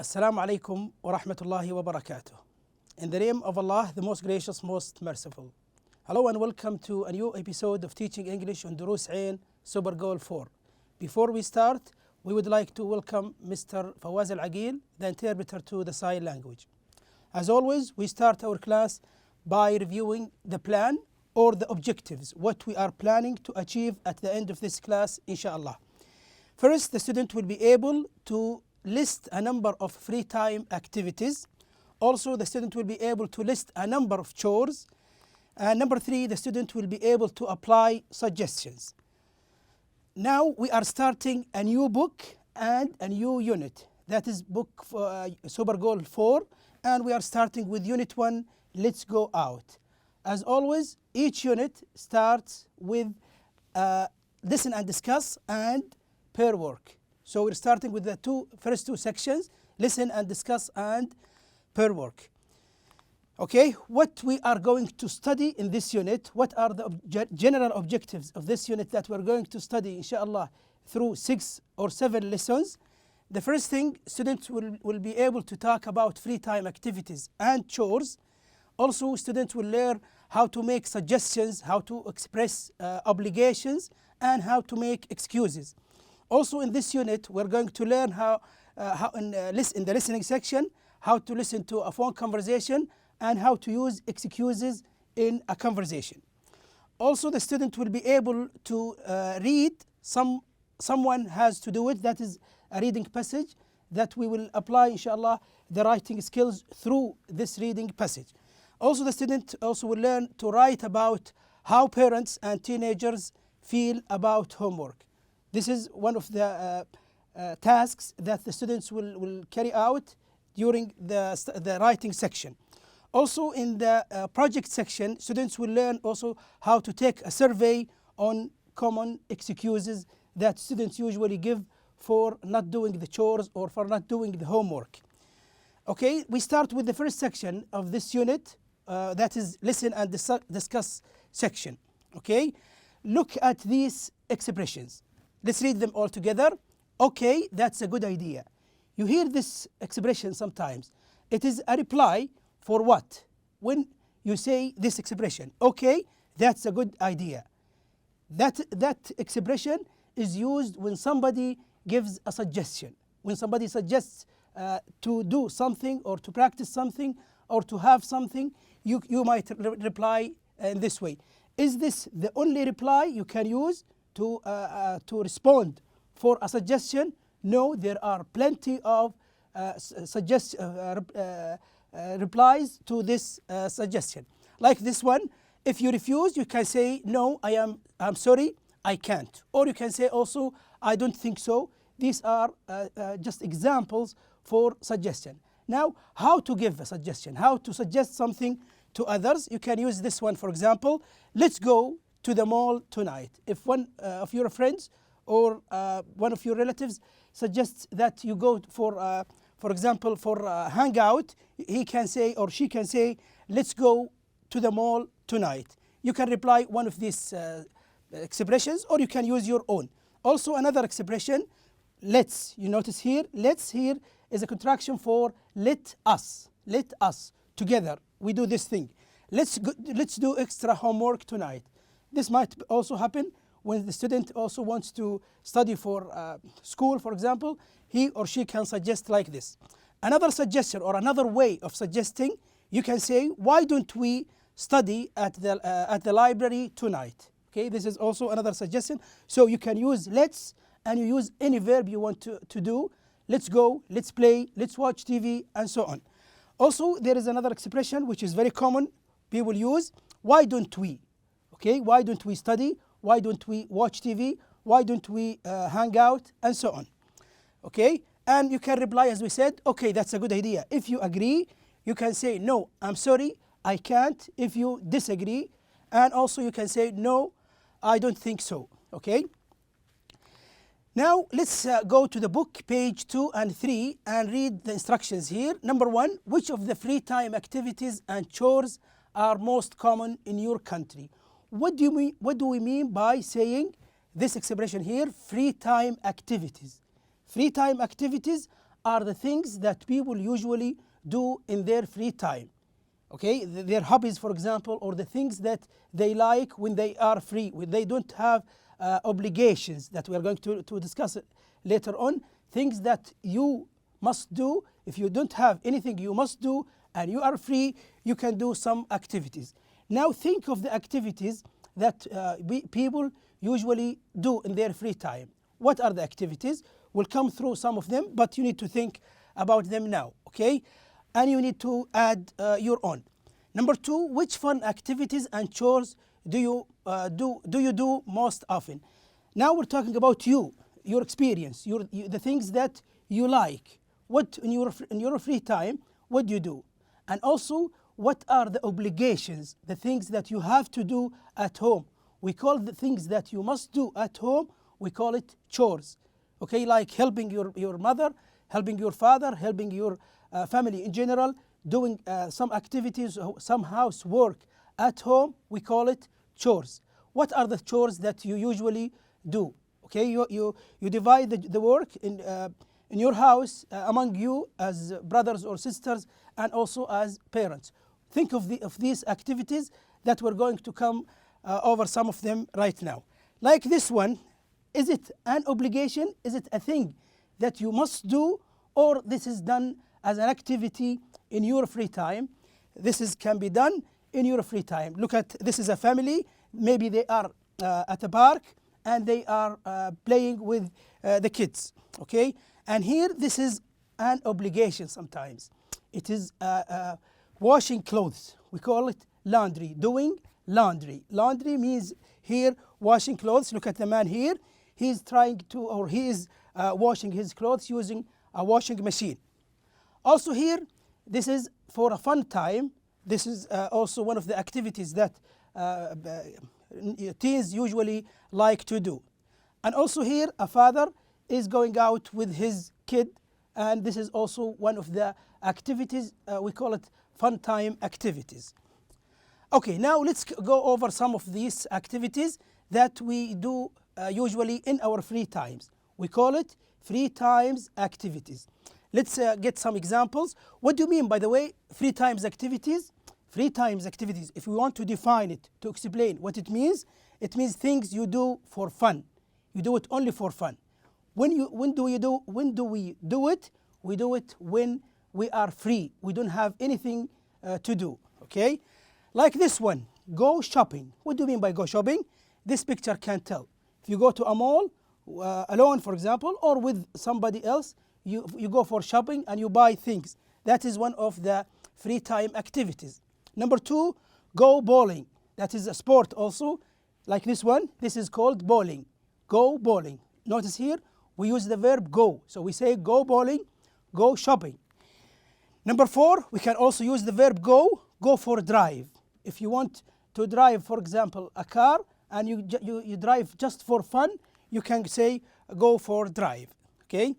Assalamu alaikum wa rahmatullahi wa barakatuh. In the name of Allah, the most gracious, most merciful. Hello and welcome to a new episode of Teaching English on Dروس Super Goal 4. Before we start, we would like to welcome Mr. Fawaz Al-Aqil, the interpreter to the sign language. As always, we start our class by reviewing the plan or the objectives, what we are planning to achieve at the end of this class, inshallah. First, the student will be able to list a number of free time activities. Also, the student will be able to list a number of chores. And number 3, the student will be able to apply suggestions. Now we are starting a new book and a new unit. That is book Super Goal 4, and we are starting with unit 1, Let's Go Out. As always, each unit starts with listen and discuss and pair work. So we're starting with the first two sections, listen and discuss and pair work. Okay, what we are going to study in this unit, what are the general objectives of this unit that we're going to study, inshallah, through 6 or 7 lessons. The first thing, students will be able to talk about free time activities and chores. Also, students will learn how to make suggestions, how to express obligations, and how to make excuses. Also in this unit, we're going to learn how in the listening section, how to listen to a phone conversation and how to use excuses in a conversation. Also, the student will be able to read, someone has to do it, that is a reading passage that we will apply, inshallah, the writing skills through this reading passage. Also, the student also will learn to write about how parents and teenagers feel about homework. This is one of the tasks that the students will carry out during the writing section. Also in the project section, students will learn also how to take a survey on common excuses that students usually give for not doing the chores or for not doing the homework. Okay, we start with the first section of this unit, that is listen and discuss section. Okay, look at these expressions. Let's read them all together. Okay, that's a good idea. You hear this expression sometimes. It is a reply for what? When you say this expression, okay, that's a good idea. That expression is used when somebody gives a suggestion. When somebody suggests to do something or to practice something or to have something, you might reply in this way. Is this the only reply you can use to respond for a suggestion? No, there are plenty of replies to this suggestion. Like this one, if you refuse, you can say, no, I'm sorry, I can't. Or you can say also, I don't think so. These are just examples for suggestion. Now, how to give a suggestion, how to suggest something to others, you can use this one, for example, let's go to the mall tonight. If one of your friends or one of your relatives suggests that you go for example, for a hangout, he can say or she can say, let's go to the mall tonight. You can reply one of these expressions or you can use your own. Also another expression, let's, you notice here, let's here is a contraction for let us together. We do this thing. Let's do extra homework tonight. This might also happen when the student also wants to study for school, for example. He or she can suggest like this. Another suggestion or another way of suggesting, you can say, why don't we study at the library tonight? Okay, this is also another suggestion. So you can use let's and you use any verb you want to do. Let's go, let's play, let's watch TV, and so on. Also, there is another expression which is very common, people use, why don't we? Okay, why don't we study? Why don't we watch TV? Why don't we hang out? And so on. Okay, and you can reply as we said, okay, that's a good idea. If you agree, you can say, no, I'm sorry, I can't. If you disagree, and also you can say, no, I don't think so. Okay. Now let's go to the book, page 2 and 3, and read the instructions here. Number 1, which of the free time activities and chores are most common in your country? What do we mean by saying this expression here, free time activities? Free time activities are the things that people usually do in their free time. Okay, their hobbies, for example, or the things that they like when they are free, when they don't have obligations that we are going to discuss later on. Things that you must do. If you don't have anything you must do and you are free, you can do some activities. Now think of the activities that people usually do in their free time. What are the activities? We'll come through some of them, but you need to think about them now, okay? And you need to add your own. Number 2, which fun activities and chores do you do most often? Now we're talking about you, your experience, the things that you like. What in your free time, what do you do? And also, what are the obligations, the things that you have to do at home? We call the things that you must do at home, we call it chores. Okay, like helping your mother, helping your father, helping your family in general, doing some activities, some housework at home, we call it chores. What are the chores that you usually do? Okay, you divide the work in your house among you as brothers or sisters and also as parents. Think of these activities that we're going to come over some of them right now. Like this one, is it an obligation? Is it a thing that you must do, or this is done as an activity in your free time? This can be done in your free time. Look at, this is a family. Maybe they are at a park and they are playing with the kids, okay? And here, this is an obligation sometimes. It is washing clothes. We call it laundry, doing laundry. Laundry means here washing clothes. Look at the man here. He's trying to, or he is washing his clothes using a washing machine. Also here, this is for a fun time. This is also one of the activities that teens usually like to do. And also here, a father is going out with his kid, and this is also one of the activities, we call it fun time activities. Okay, now let's go over some of these activities that we do usually in our free times. We call it free times activities. Let's get some examples. What do you mean, by the way, free times activities? Free times activities, if we want to define it, to explain what it means things you do for fun. You do it only for fun. When do we do it? We do it when we are free. We don't have anything to do, okay? Like this one, go shopping. What do you mean by go shopping? This picture can tell. If you go to a mall, alone for example, or with somebody else, you go for shopping and you buy things. That is one of the free time activities. Number 2, go bowling. That is a sport also. Like this one, this is called bowling. Go bowling. Notice here, we use the verb go. So we say go bowling, go shopping. Number 4, we can also use the verb go for a drive. If you want to drive, for example, a car, and you drive just for fun, you can say go for a drive, okay?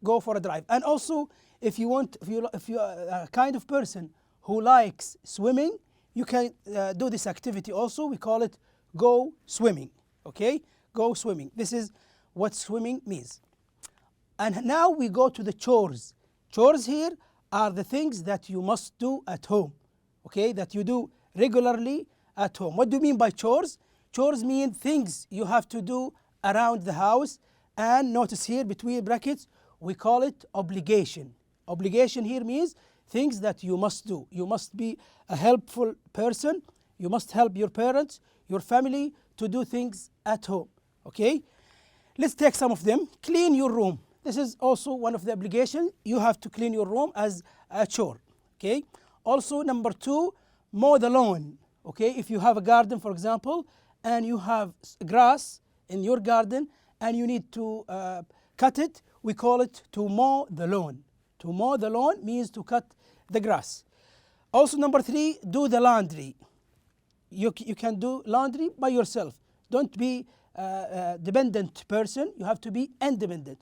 Go for a drive. And also, if you are a kind of person who likes swimming, you can do this activity also. We call it go swimming, okay? Go swimming. This is what swimming means. And now we go to the chores. Chores here are the things that you must do at home, okay? That you do regularly at home. What do you mean by chores? Chores mean things you have to do around the house. And notice here between brackets, we call it obligation. Obligation here means things that you must do. You must be a helpful person. You must help your parents, your family to do things at home, okay? Let's take some of them. Clean your room. This is also one of the obligations. You have to clean your room as a chore, okay? Also, number 2, mow the lawn, okay? If you have a garden, for example, and you have grass in your garden and you need to cut it, we call it to mow the lawn. To mow the lawn means to cut the grass. Also, number 3, do the laundry. You can do laundry by yourself. Don't be a dependent person. You have to be independent.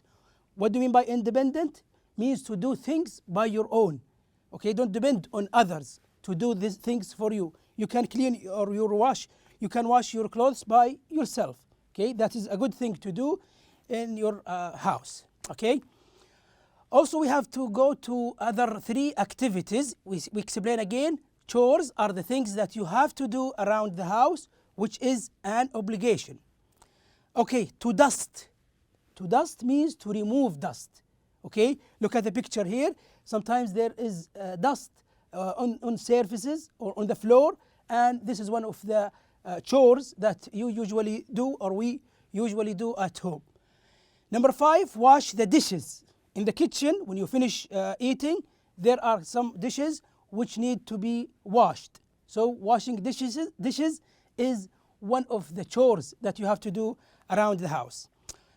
What do you mean by independent? Means to do things by your own. Okay, don't depend on others to do these things for you. You can clean or you can wash your clothes by yourself. Okay, that is a good thing to do in your house. Okay. Also, we have to go to other three activities. We explain again. Chores are the things that you have to do around the house, which is an obligation. Okay, to dust. To dust means to remove dust. Okay, look at the picture here. Sometimes there is dust on surfaces or on the floor, and this is one of the chores that you usually do or we usually do at home. Number 5, wash the dishes. In the kitchen, when you finish eating, there are some dishes which need to be washed. So washing dishes is one of the chores that you have to do around the house.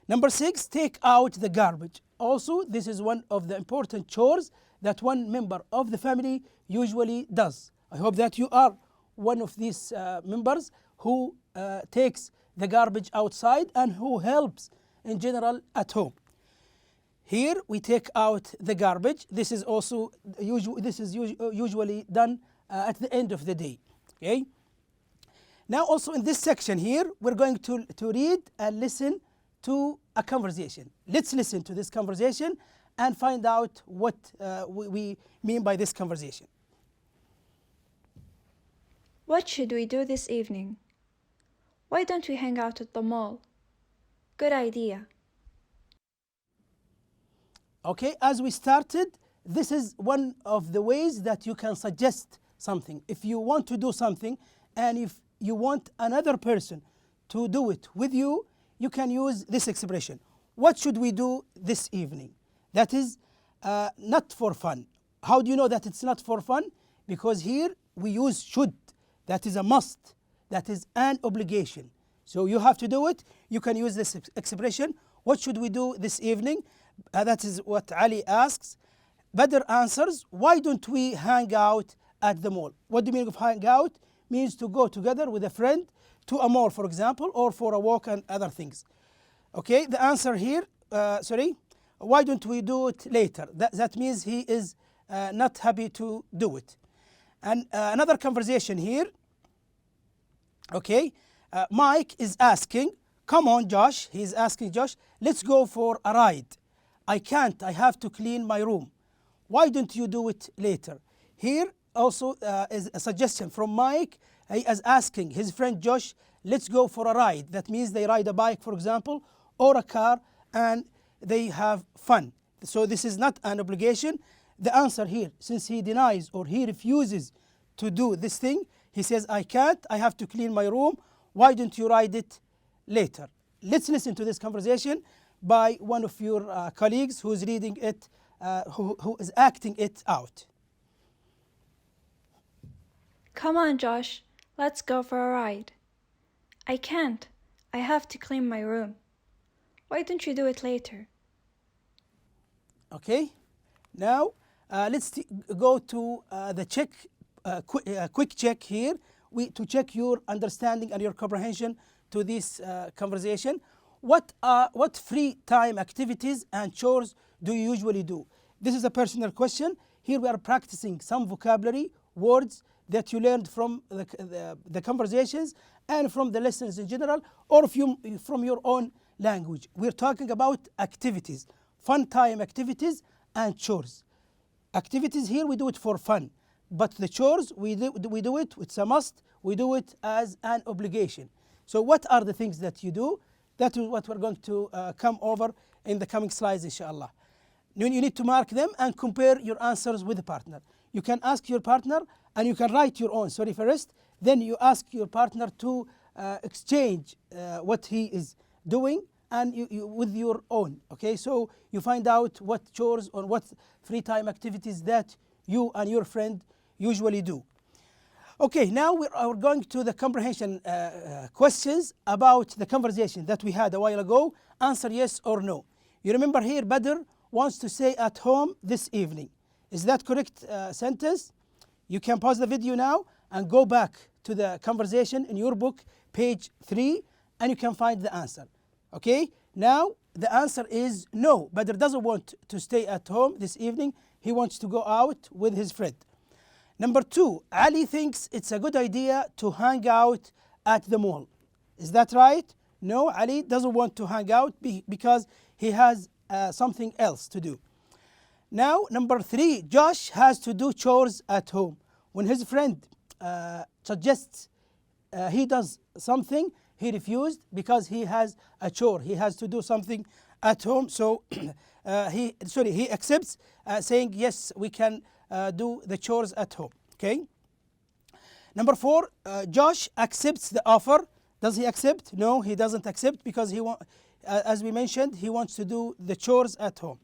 Number 6, take out the garbage. Also, this is one of the important chores that one member of the family usually does. I hope that you are one of these members who takes the garbage outside and who helps in general at home. Here we take out the garbage. This is also usually done at the end of the day. Okay. Now also in this section here, we're going to read and listen to a conversation. Let's listen to this conversation and find out what we mean by this conversation. What should we do this evening? Why don't we hang out at the mall? Good idea. Okay, as we started, this is one of the ways that you can suggest something. If you want to do something and if you want another person to do it with you, you can use this expression. What should we do this evening? That is not for fun. How do you know that it's not for fun? Because here we use should. That is a must. That is an obligation. So you have to do it. You can use this expression. What should we do this evening? That is what Ali asks. Badr answers, why don't we hang out at the mall? What do you mean of hang out? Means to go together with a friend to a mall, for example, or for a walk and other things. Okay, the answer here, why don't we do it later? That means he is not happy to do it. And another conversation here, okay, Mike is asking, come on Josh, he's asking Josh, let's go for a ride. I can't, I have to clean my room. Why don't you do it later? Here also is a suggestion from Mike. He is asking his friend Josh, let's go for a ride. That means they ride a bike, for example, or a car, and they have fun. So this is not an obligation. The answer here, since he denies or he refuses to do this thing, he says, I can't, I have to clean my room. Why don't you ride it later? Let's listen to this conversation by one of your colleagues who's reading it, who is acting it out. Come on, Josh, let's go for a ride. I can't, I have to clean my room. Why don't you do it later? Okay, now let's go to the quick check here to check your understanding and your comprehension to this conversation. What free time activities and chores do you usually do? This is a personal question. Here we are practicing some vocabulary, words that you learned from the conversations and from the lessons in general, or from your own language. We're talking about activities, fun time activities and chores. Activities here we do it for fun, but the chores we do it, it's a must, we do it as an obligation. So what are the things that you do? That is what we're going to come over in the coming slides, inshallah. You need to mark them and compare your answers with the partner. You can ask your partner and you can write your own, first. Then you ask your partner to exchange what he is doing and you with your own. Okay, so you find out what chores or what free time activities that you and your friend usually do. Okay, now we're going to the comprehension questions about the conversation that we had a while ago. Answer yes or no. You remember here Badr wants to stay at home this evening. Is that correct sentence? You can pause the video now and go back to the conversation in your book, page 3, and you can find the answer. Okay, now the answer is no. Badr doesn't want to stay at home this evening. He wants to go out with his friend. Number 2, Ali thinks it's a good idea to hang out at the mall. Is that right? No, Ali doesn't want to hang out because he has something else to do. Now, number 3, Josh has to do chores at home. When his friend suggests he does something, he refused because he has a chore. He has to do something at home. So he accepts, saying yes, we can do the chores at home. Okay. Number 4, Josh accepts the offer. Does he accept? No, he doesn't accept because as we mentioned, he wants to do the chores at home.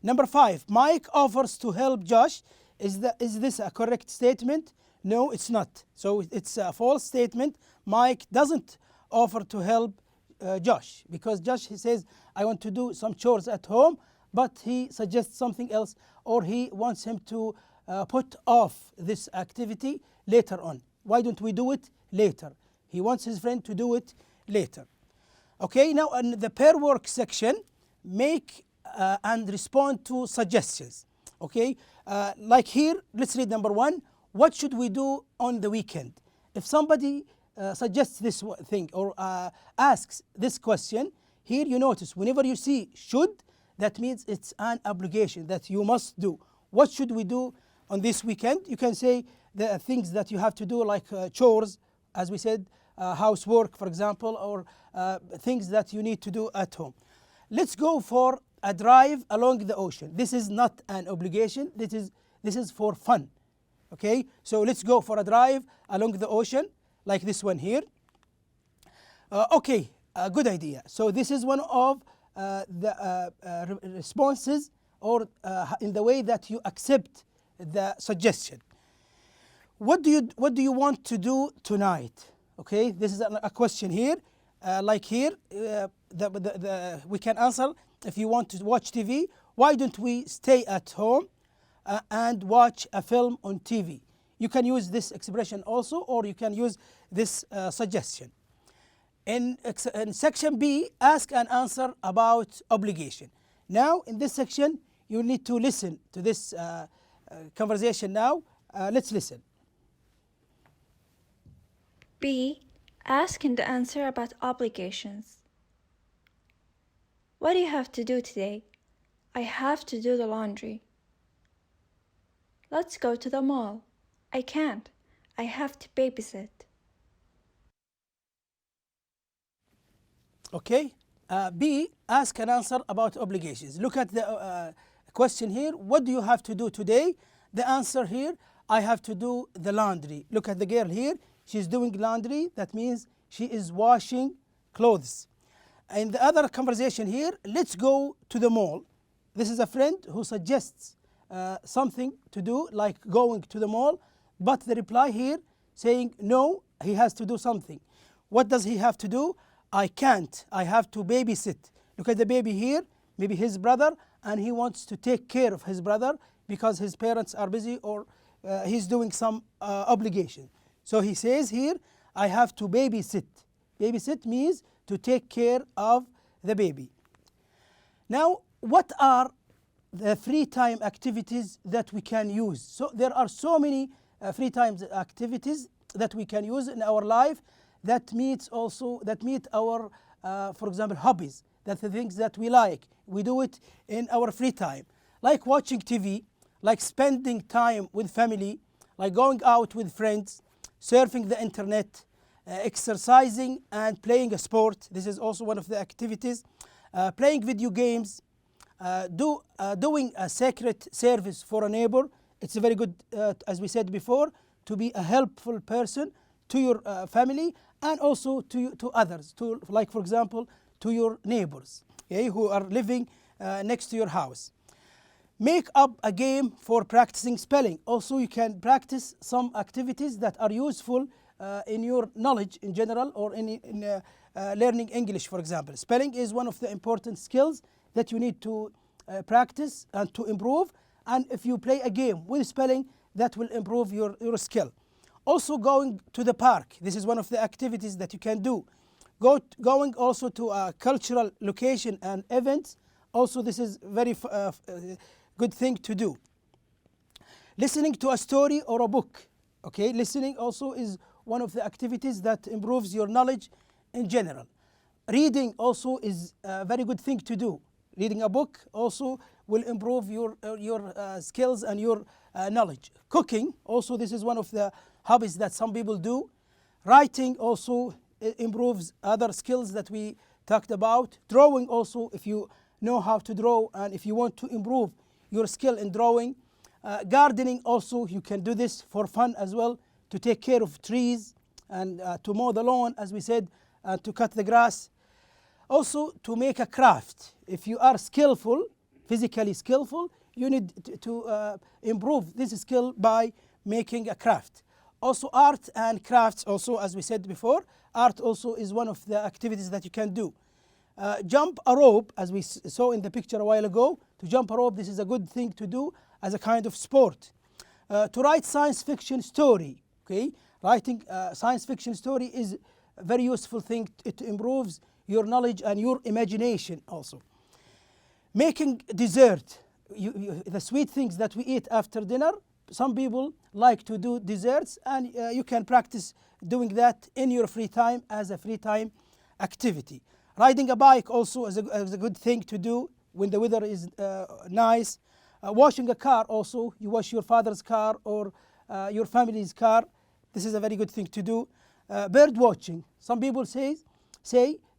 Number 5, Mike offers to help Josh. Is this a correct statement? No, it's not. So it's a false statement. Mike doesn't offer to help Josh because Josh, he says, I want to do some chores at home, but he suggests something else, or he wants him to put off this activity later on. Why don't we do it later? He wants his friend to do it later. Okay, now in the pair work section, make and respond to suggestions. Okay, like here, let's read number 1. What should we do on the weekend? If somebody suggests this thing or asks this question, here you notice whenever you see should, that means it's an obligation that you must do. What should we do on this weekend? You can say the things that you have to do, like chores, as we said, housework, for example, or things that you need to do at home. Let's go for a drive along the ocean. This is not an obligation. This is for fun. Okay, so let's go for a drive along the ocean, like this one here. Okay, a good idea. So this is one of the responses, or in the way that you accept the suggestion. What do you want to do tonight? Okay, this is a question here. Like here, we can answer, if you want to watch TV, why don't we stay at home and watch a film on TV? You can use this expression also, or you can use this suggestion. In section B, ask and answer about obligation. Now, in this section, you need to listen to this conversation now. Let's listen. B. Ask and answer about obligations. What do you have to do today? I have to do the laundry. Let's go to the mall. I can't. I have to babysit. Okay. B. Ask and answer about obligations. Look at the question here. What do you have to do today? The answer here, I have to do the laundry. Look at the girl here. She's doing laundry. That means she is washing clothes. In the other conversation here, let's go to the mall. This is a friend who suggests something to do, like going to the mall, but the reply here saying no, he has to do something. What does he have to do? I can't. I have to babysit. Look at the baby here, maybe his brother, and he wants to take care of his brother because his parents are busy, or he's doing some obligation. So he says here, I have to babysit. Babysit means to take care of the baby. Now, what are the free time activities that we can use? So there are so many free time activities that we can use in our life that meet our, for example, hobbies. That's the things that we like. We do it in our free time, like watching TV, like spending time with family, like going out with friends, surfing the internet, exercising and playing a sport. This is also one of the activities. Playing video games, doing a sacred service for a neighbor. It's very good, as we said before, to be a helpful person to your family and also to others, like for example, to your neighbors, okay, who are living next to your house. Make up a game for practicing spelling. Also, you can practice some activities that are useful in your knowledge in general, or in learning English, for example. Spelling is one of the important skills that you need to practice and to improve. And if you play a game with spelling, that will improve your skill. Also, going to the park. This is one of the activities that you can do. Going also to a cultural location and events. Also, this is very good thing to do. Listening to a story or a book. Okay, listening also is one of the activities that improves your knowledge in general. Reading also is a very good thing to do. Reading a book also will improve your skills and your knowledge. Cooking, also this is one of the hobbies that some people do. Writing also improves other skills that we talked about. Drawing also, if you know how to draw and if you want to improve your skill in drawing. Gardening also, you can do this for fun as well, to take care of trees and to mow the lawn, as we said, to cut the grass. Also to make a craft. If you are skillful, physically skillful, you need to improve this skill by making a craft. Also art and crafts also, as we said before, art also is one of the activities that you can do. Jump a rope, as we saw in the picture a while ago. To jump a rope, this is a good thing to do as a kind of sport. To write science fiction story, okay? Writing science fiction story is a very useful thing. It improves your knowledge and your imagination also. Making dessert, the sweet things that we eat after dinner, some people like to do desserts, and you can practice doing that in your free time as a free time activity. Riding a bike also is a good thing to do when the weather is nice. Washing a car also, you wash your father's car or your family's car. This is a very good thing to do. Bird watching, some people say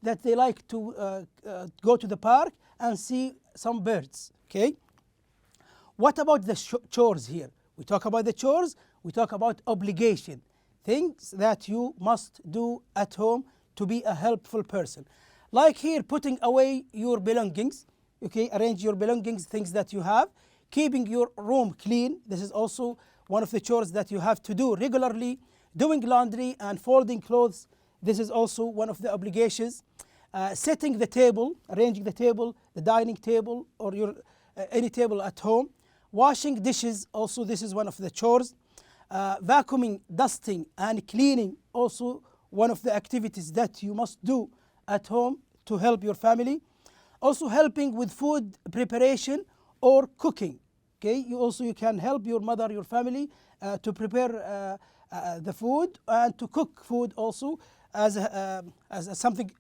that they like to go to the park and see some birds, okay? What about the chores here? We talk about the chores, we talk about obligation, things that you must do at home to be a helpful person. Like here, putting away your belongings, okay, arrange your belongings, things that you have. Keeping your room clean, this is also one of the chores that you have to do regularly. Doing laundry and folding clothes, this is also one of the obligations. Setting the table, arranging the table, the dining table or your any table at home. Washing dishes, also this is one of the chores. Vacuuming, dusting and cleaning, also one of the activities that you must do at home to help your family. Also helping with food preparation or cooking, okay? You can help your mother, your family to prepare the food and to cook food also as something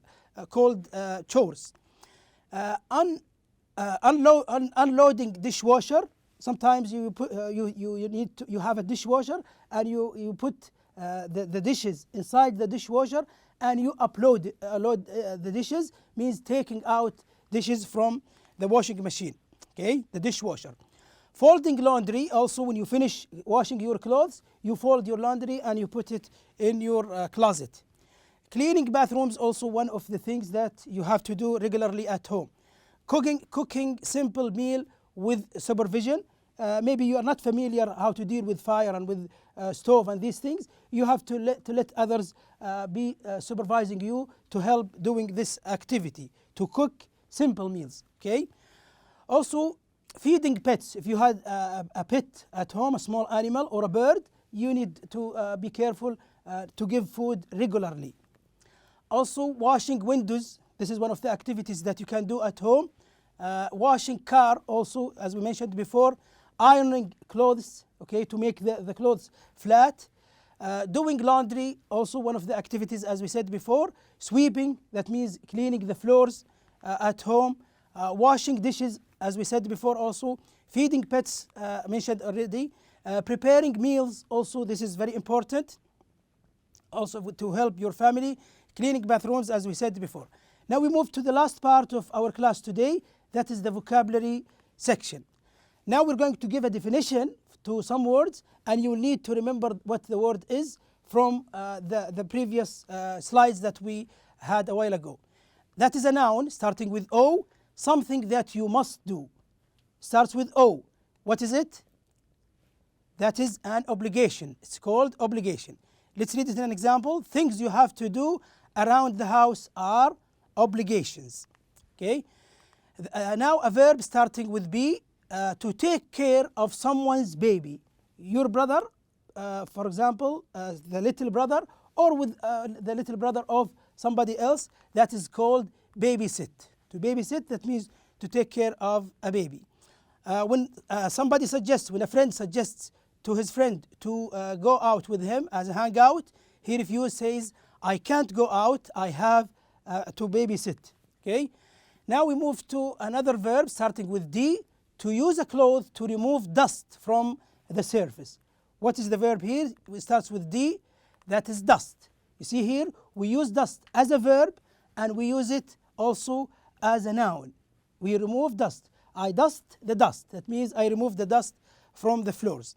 called chores. Unloading dishwasher. Sometimes you have a dishwasher and you put the dishes inside the dishwasher and you load the dishes, means taking out dishes from the washing machine, okay, the dishwasher. Folding laundry, also when you finish washing your clothes, you fold your laundry and you put it in your closet. Cleaning bathrooms, also one of the things that you have to do regularly at home. Cooking simple meal with supervision. Maybe you are not familiar how to deal with fire and with stove and these things. You have to let others be supervising you to help doing this activity, to cook simple meals, okay? Also, feeding pets. If you had a pet at home, a small animal or a bird, you need to be careful to give food regularly. Also, washing windows. This is one of the activities that you can do at home. Washing car also, as we mentioned before. Ironing clothes, okay, to make the clothes flat. Doing laundry, also one of the activities, as we said before. Sweeping, that means cleaning the floors at home. Washing dishes, as we said before also. Feeding pets, mentioned already. Preparing meals, also this is very important, also to help your family. Cleaning bathrooms, as we said before. Now we move to the last part of our class today, that is the vocabulary section. Now we're going to give a definition to some words, and you will need to remember what the word is from the previous slides that we had a while ago. That is a noun starting with O, something that you must do. Starts with O. What is it? That is an obligation. It's called obligation. Let's read it in an example. Things you have to do around the house are obligations. Okay. Now a verb starting with B. To take care of someone's baby. Your brother, for example, the little brother, or with the little brother of somebody else, that is called babysit. To babysit, that means to take care of a baby. When when a friend suggests to his friend to go out with him as a hangout, he refuses, says, I can't go out, I have to babysit. Okay. Now we move to another verb starting with D. to use a cloth to remove dust from the surface. What is the verb here? It starts with D, that is dust. You see here, we use dust as a verb and we use it also as a noun. We remove dust. I dust the dust. That means I remove the dust from the floors.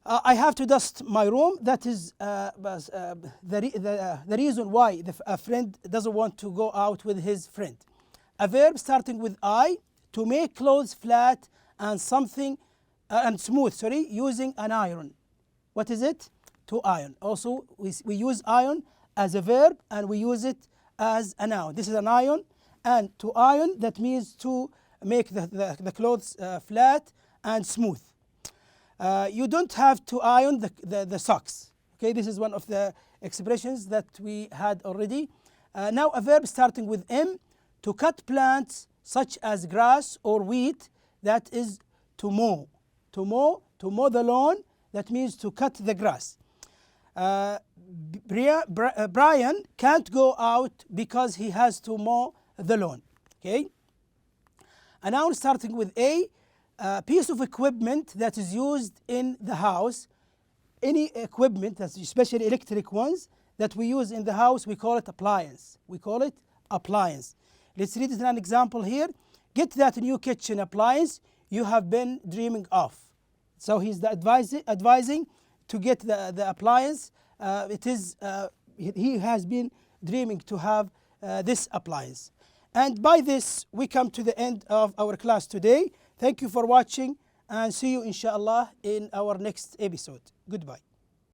I have to dust my room. That is the reason why a friend doesn't want to go out with his friend. A verb starting with I, to make clothes flat and something and smooth, using an iron. What is it? To iron. Also, we use iron as a verb and we use it as a noun. This is an iron, and to iron, that means to make the clothes flat and smooth. You don't have to iron the socks. Okay, this is one of the expressions that we had already. Now a verb starting with M, to cut plants such as grass or wheat, that is to mow. To mow the lawn, that means to cut the grass. Brian can't go out because he has to mow the lawn. Okay. A noun starting with A piece of equipment that is used in the house. Any equipment, that's especially electric ones, that we use in the house, we call it appliance. We call it appliance. Let's read it in an example here. Get that new kitchen appliance you have been dreaming of. So he's advising to get the appliance. He has been dreaming to have this appliance. And by this, we come to the end of our class today. Thank you for watching and see you inshallah in our next episode. Goodbye.